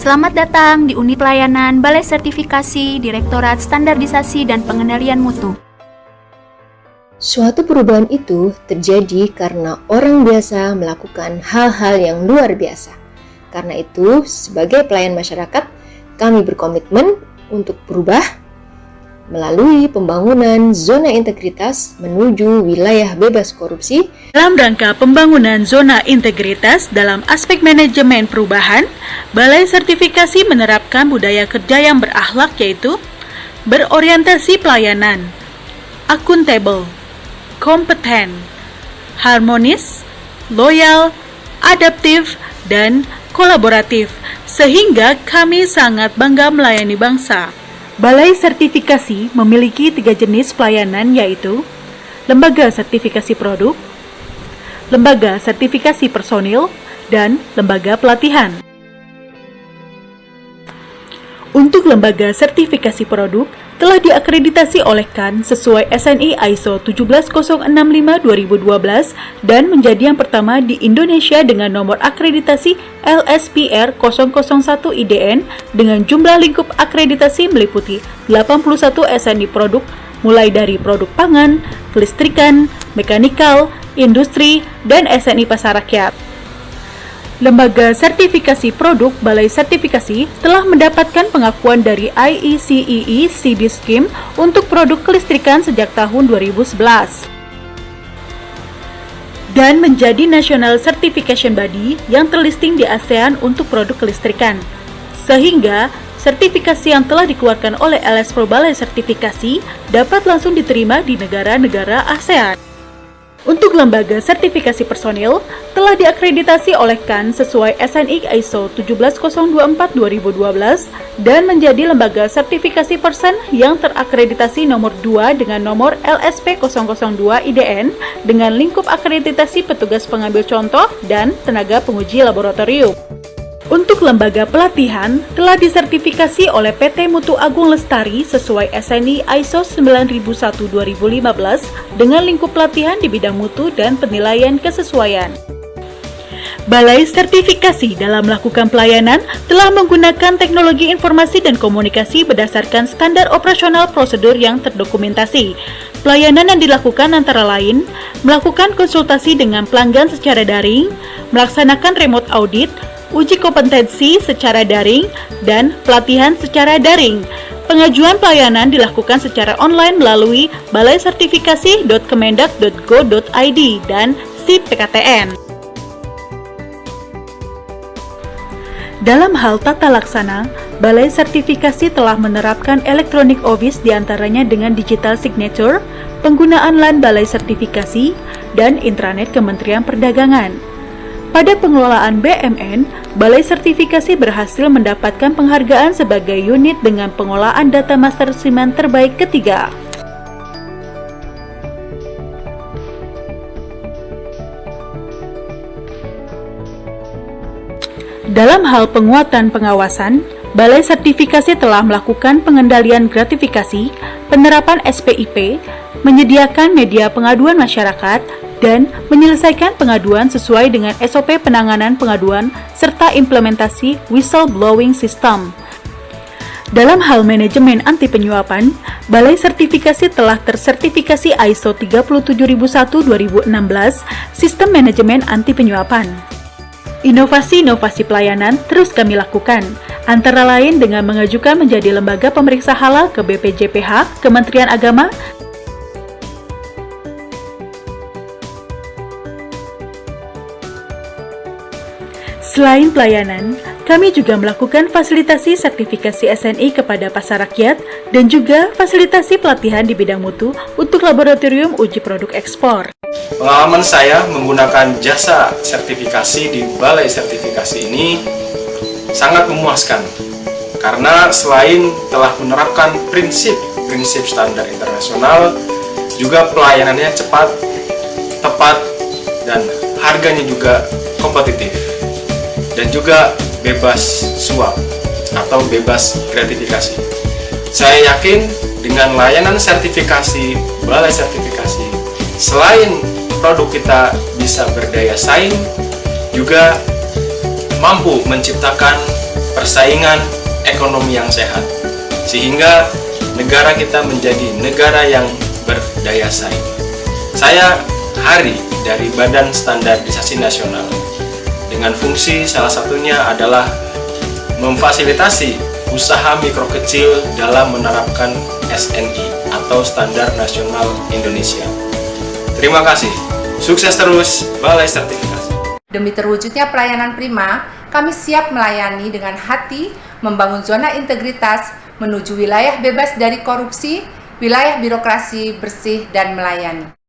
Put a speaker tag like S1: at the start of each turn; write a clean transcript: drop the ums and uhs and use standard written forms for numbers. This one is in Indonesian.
S1: Selamat datang di Unit Pelayanan Balai Sertifikasi Direktorat Standarisasi dan Pengendalian Mutu.
S2: Suatu perubahan itu terjadi karena orang biasa melakukan hal-hal yang luar biasa. Karena itu, sebagai pelayan masyarakat, kami berkomitmen untuk berubah melalui pembangunan zona integritas menuju wilayah bebas korupsi.
S3: Dalam rangka pembangunan zona integritas dalam aspek manajemen perubahan, Balai Sertifikasi menerapkan budaya kerja yang berakhlak, yaitu berorientasi pelayanan, akuntabel, kompeten, harmonis, loyal, adaptif, dan kolaboratif, sehingga kami sangat bangga melayani bangsa. Balai Sertifikasi memiliki 3 jenis pelayanan, yaitu Lembaga Sertifikasi Produk, Lembaga Sertifikasi Personil, dan Lembaga Pelatihan. Untuk Lembaga Sertifikasi Produk telah diakreditasi oleh KAN sesuai SNI ISO 17065-2012 dan menjadi yang pertama di Indonesia dengan nomor akreditasi LSPR 001 IDN dengan jumlah lingkup akreditasi meliputi 81 SNI produk mulai dari produk pangan, kelistrikan, mekanikal, industri, dan SNI pasar rakyat. Lembaga Sertifikasi Produk Balai Sertifikasi telah mendapatkan pengakuan dari IECEE CB Scheme untuk produk kelistrikan sejak tahun 2011 dan menjadi National Certification Body yang terlisting di ASEAN untuk produk kelistrikan, sehingga sertifikasi yang telah dikeluarkan oleh LS Pro Balai Sertifikasi dapat langsung diterima di negara-negara ASEAN. Untuk Lembaga Sertifikasi Personil telah diakreditasi oleh KAN sesuai SNI ISO 17024-2012 dan menjadi lembaga sertifikasi person yang terakreditasi nomor 2 dengan nomor LSP 002 IDN dengan lingkup akreditasi petugas pengambil contoh dan tenaga penguji laboratorium. Untuk lembaga pelatihan telah disertifikasi oleh PT Mutu Agung Lestari sesuai SNI ISO 9001-2015 dengan lingkup pelatihan di bidang mutu dan penilaian kesesuaian. Balai Sertifikasi dalam melakukan pelayanan telah menggunakan teknologi informasi dan komunikasi berdasarkan standar operasional prosedur yang terdokumentasi. Pelayanan yang dilakukan antara lain melakukan konsultasi dengan pelanggan secara daring, melaksanakan remote audit, uji kompetensi secara daring, dan pelatihan secara daring. Pengajuan pelayanan dilakukan secara online melalui balaisertifikasi.kemendak.go.id dan SIP-PKTN. Dalam hal tata laksana, Balai Sertifikasi telah menerapkan electronic office diantaranya dengan digital signature, penggunaan LAN Balai Sertifikasi, dan intranet Kementerian Perdagangan. Pada pengelolaan BMN, Balai Sertifikasi berhasil mendapatkan penghargaan sebagai unit dengan pengolahan data master siman terbaik ketiga. Dalam hal penguatan pengawasan, Balai Sertifikasi telah melakukan pengendalian gratifikasi, penerapan SPIP, menyediakan media pengaduan masyarakat, dan menyelesaikan pengaduan sesuai dengan SOP penanganan pengaduan serta implementasi whistleblowing system. Dalam hal manajemen anti penyuapan, Balai Sertifikasi telah tersertifikasi ISO 37001-2016 Sistem Manajemen Anti Penyuapan. Inovasi-inovasi pelayanan terus kami lakukan, antara lain dengan mengajukan menjadi lembaga pemeriksa halal ke BPJPH, Kementerian Agama. Selain pelayanan, kami juga melakukan fasilitasi sertifikasi SNI kepada pasar rakyat dan juga fasilitasi pelatihan di bidang mutu untuk laboratorium uji produk ekspor.
S4: Pengalaman saya menggunakan jasa sertifikasi di Balai Sertifikasi ini sangat memuaskan karena selain telah menerapkan prinsip standar internasional, juga pelayanannya cepat, tepat, dan harganya juga kompetitif. Dan juga bebas suap atau bebas gratifikasi. Saya yakin dengan layanan sertifikasi Balai Sertifikasi, selain produk kita bisa berdaya saing, juga mampu menciptakan persaingan ekonomi yang sehat, sehingga negara kita menjadi negara yang berdaya saing. Saya Hari dari Badan Standarisasi Nasional, dengan fungsi salah satunya adalah memfasilitasi usaha mikro kecil dalam menerapkan SNI atau Standar Nasional Indonesia. Terima kasih. Sukses terus Balai Sertifikasi.
S5: Demi terwujudnya pelayanan prima, kami siap melayani dengan hati, membangun zona integritas menuju wilayah bebas dari korupsi, wilayah birokrasi bersih dan melayani.